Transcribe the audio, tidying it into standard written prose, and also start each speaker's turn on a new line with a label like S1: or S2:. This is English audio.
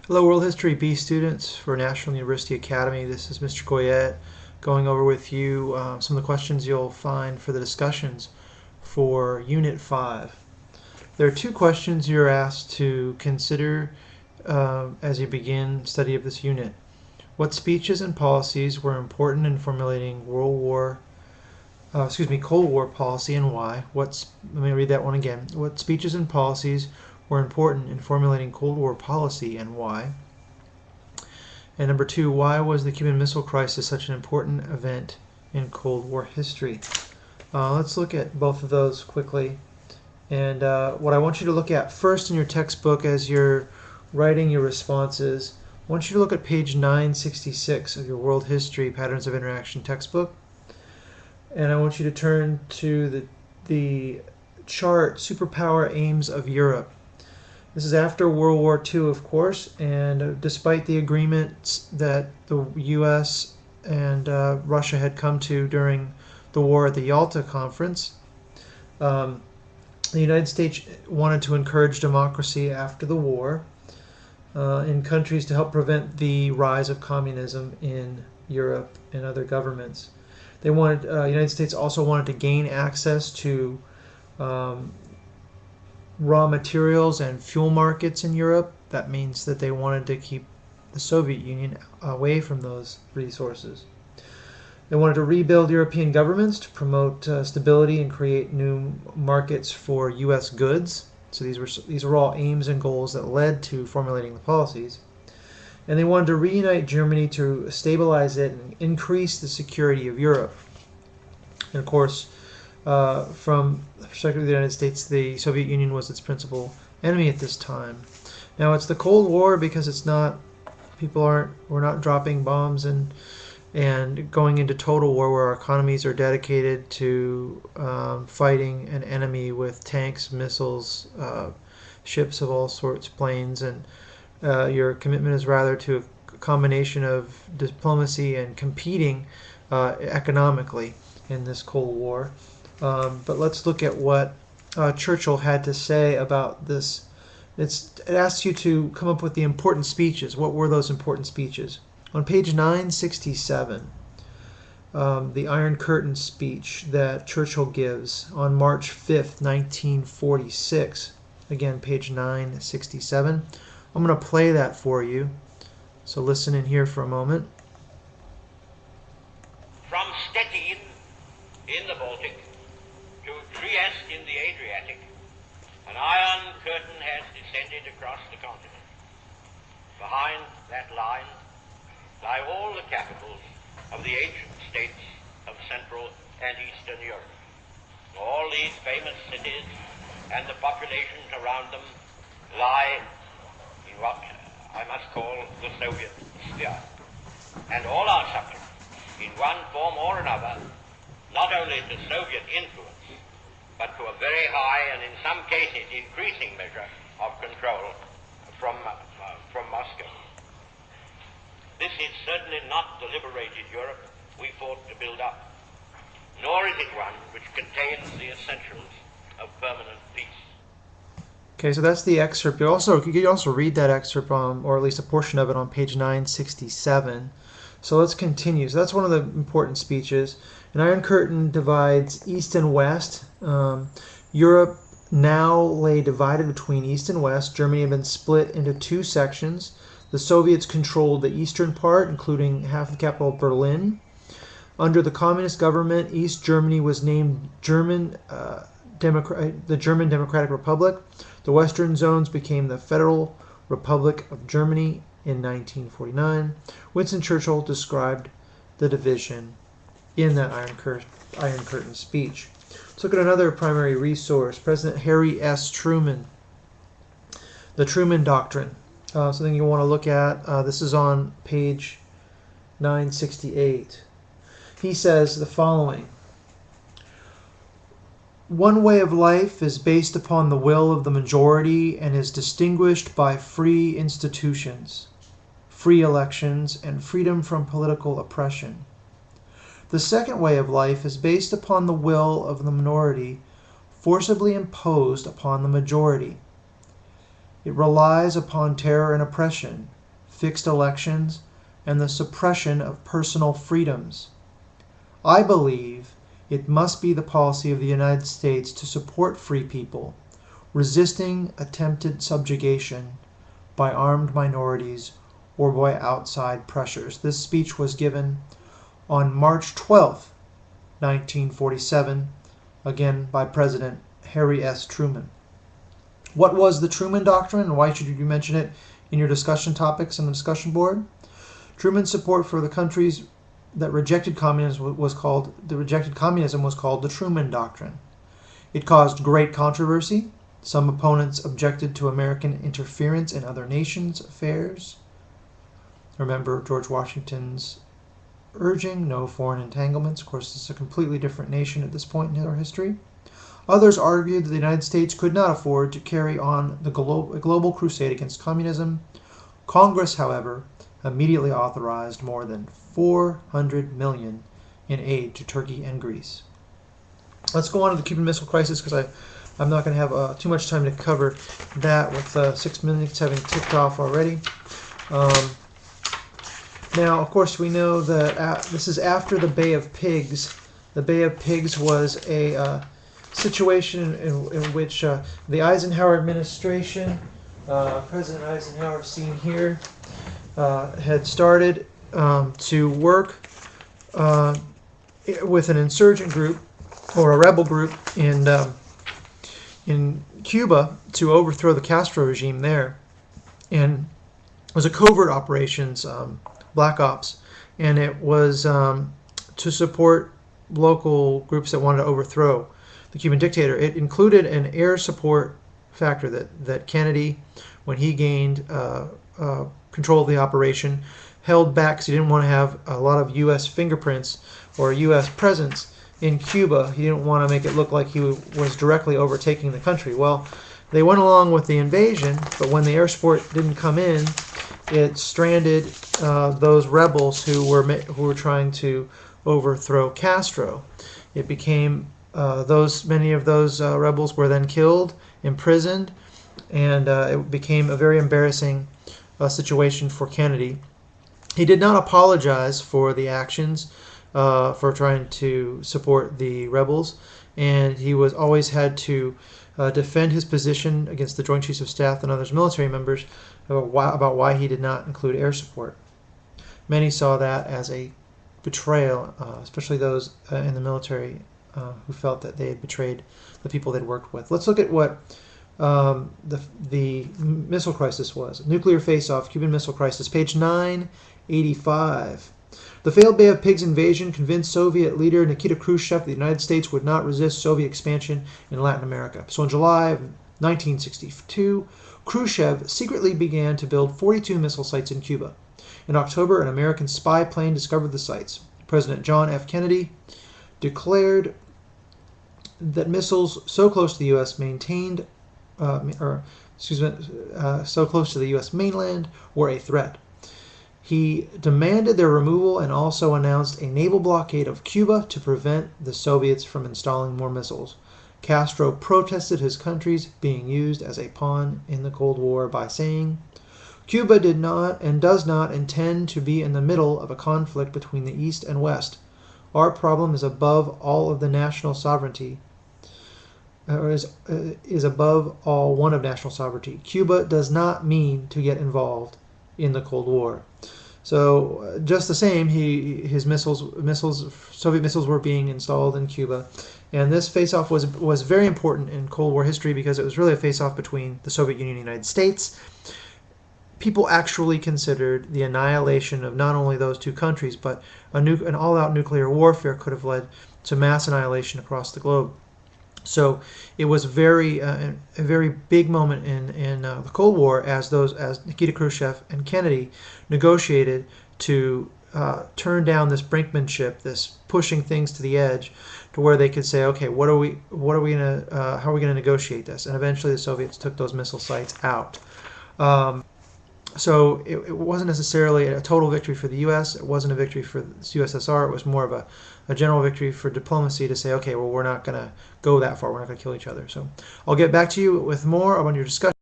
S1: Hello, World History B students for National University Academy. This is Mr. Goyette going over with you some of the questions you'll find for the discussions for Unit 5. There are two questions you're asked to consider as you begin study of this unit. What speeches and policies were important in formulating Cold War policy and why? Let me read that one again. What speeches and policies were important in formulating Cold War policy and why? And number two, why was the Cuban Missile Crisis such an important event in Cold War history? Let's look at both of those quickly. And what I want you to look at first in your textbook as you're writing your responses, I want you to look at page 966 of your World History Patterns of Interaction textbook. And I want you to turn to the chart, Superpower Aims of Europe. This is after World War II, of course, and despite the agreements that the U.S. and Russia had come to during the war at the Yalta Conference, the United States wanted to encourage democracy after the war in countries to help prevent the rise of communism in Europe and other governments. They wanted, United States also wanted to gain access to raw materials and fuel markets in Europe. That means that they wanted to keep the Soviet Union away from those resources. They wanted to rebuild European governments to promote stability and create new markets for U.S. goods. So these were all aims and goals that led to formulating the policies. And they wanted to reunite Germany to stabilize it and increase the security of Europe. And of course, from the perspective of the United States, the Soviet Union was its principal enemy at this time. Now it's the Cold War because we're not dropping bombs and going into total war where our economies are dedicated to fighting an enemy with tanks, missiles, ships of all sorts, planes, and your commitment is rather to a combination of diplomacy and competing economically in this Cold War. But let's look at what Churchill had to say about this. It asks you to come up with the important speeches. What were those important speeches? On page 967, the Iron Curtain speech that Churchill gives on March 5th, 1946. Again, page 967. I'm going to play that for you. So listen in here for a moment.
S2: From Stettin in the Baltic to Trieste in the Adriatic, an iron curtain has descended across the continent. Behind that line lie all the capitals of the ancient states of Central and Eastern Europe. All these famous cities and the populations around them lie in what I must call the Soviet sphere. And all are subject, in one form or another, not only to Soviet influence, but to a very high and in some cases increasing measure of control from Moscow. This is certainly not the liberated Europe we fought to build up, nor is it one which contains the essentials of permanent peace.
S1: Okay, so that's the excerpt. You can also read that excerpt, or at least a portion of it, on page 967. So let's continue. So that's one of the important speeches. An Iron Curtain divides East and West. Europe now lay divided between East and West. Germany had been split into two sections. The Soviets controlled the eastern part, including half the capital of Berlin. Under the communist government, East Germany was named the German Democratic Republic. The western zones became the Federal Republic of Germany in 1949. Winston Churchill described the division in that Iron Curtain speech. Let's look at another primary resource, President Harry S. Truman, the Truman Doctrine. Something you want to look at. This is on page 968. He says the following: one way of life is based upon the will of the majority and is distinguished by free institutions, free elections, and freedom from political oppression. The second way of life is based upon the will of the minority, forcibly imposed upon the majority. It relies upon terror and oppression, fixed elections, and the suppression of personal freedoms. I believe it must be the policy of the United States to support free people, resisting attempted subjugation by armed minorities or by outside pressures. This speech was given on March 12, 1947, again by President Harry S. Truman. What was the Truman Doctrine, and why should you mention it in your discussion topics on the discussion board? Truman's support for the countries that rejected communism was called the Truman Doctrine. It caused great controversy. Some opponents objected to American interference in other nations' affairs. Remember George Washington's urging no foreign entanglements. Of course, it's a completely different nation at this point in our history. Others argued that the United States could not afford to carry on the global crusade against communism. Congress, however, immediately authorized more than $400 million in aid to Turkey and Greece. Let's go on to the Cuban Missile Crisis, because I'm not going to have too much time to cover that with 6 minutes having ticked off already. Now, of course, we know that this is after the Bay of Pigs. The Bay of Pigs was a situation in which the Eisenhower administration, President Eisenhower, seen here, had started to work with an insurgent group or a rebel group in Cuba to overthrow the Castro regime there. And it was a covert operations, black ops, and it was to support local groups that wanted to overthrow the Cuban dictator. It included an air support factor that Kennedy, when he gained control of the operation, held back because he didn't want to have a lot of U.S. fingerprints or U.S. presence in Cuba. He didn't want to make it look like he was directly overtaking the country. Well, they went along with the invasion, but when the air support didn't come in, it stranded those rebels who were trying to overthrow Castro. It became many of those rebels were then killed, imprisoned, and it became a very embarrassing situation for Kennedy. He did not apologize for the actions, for trying to support the rebels, and he was always had to defend his position against the Joint Chiefs of Staff and others military members about why he did not include air support. Many saw that as a betrayal, especially those in the military who felt that they had betrayed the people they'd worked with. Let's look at what the missile crisis was. Nuclear face-off, Cuban Missile Crisis, page 985. The failed Bay of Pigs invasion convinced Soviet leader Nikita Khrushchev that the United States would not resist Soviet expansion in Latin America. So in July of 1962, Khrushchev secretly began to build 42 missile sites in Cuba. In October, an American spy plane discovered the sites. President John F. Kennedy declared that missiles so close to the U.S. so close to the U.S. mainland were a threat. He demanded their removal and also announced a naval blockade of Cuba to prevent the Soviets from installing more missiles. Castro protested his country's being used as a pawn in the Cold War by saying, "Cuba did not and does not intend to be in the middle of a conflict between the East and West. Our problem is above all of the national sovereignty, is above all one of national sovereignty. Cuba does not mean to get involved in the Cold War." So just the same, Soviet missiles were being installed in Cuba, and this face-off was very important in Cold War history because it was really a face-off between the Soviet Union and the United States. People actually considered the annihilation of not only those two countries, but an all-out nuclear warfare could have led to mass annihilation across the globe. So it was a very big moment in the Cold War as Nikita Khrushchev and Kennedy negotiated to turn down this brinkmanship, this pushing things to the edge, to where they could say, okay, how are we gonna negotiate this? And eventually the Soviets took those missile sites out. So it wasn't necessarily a total victory for the U.S. It wasn't a victory for the USSR. It was more of a general victory for diplomacy to say, okay, well, we're not going to go that far. We're not going to kill each other. So I'll get back to you with more on your discussion.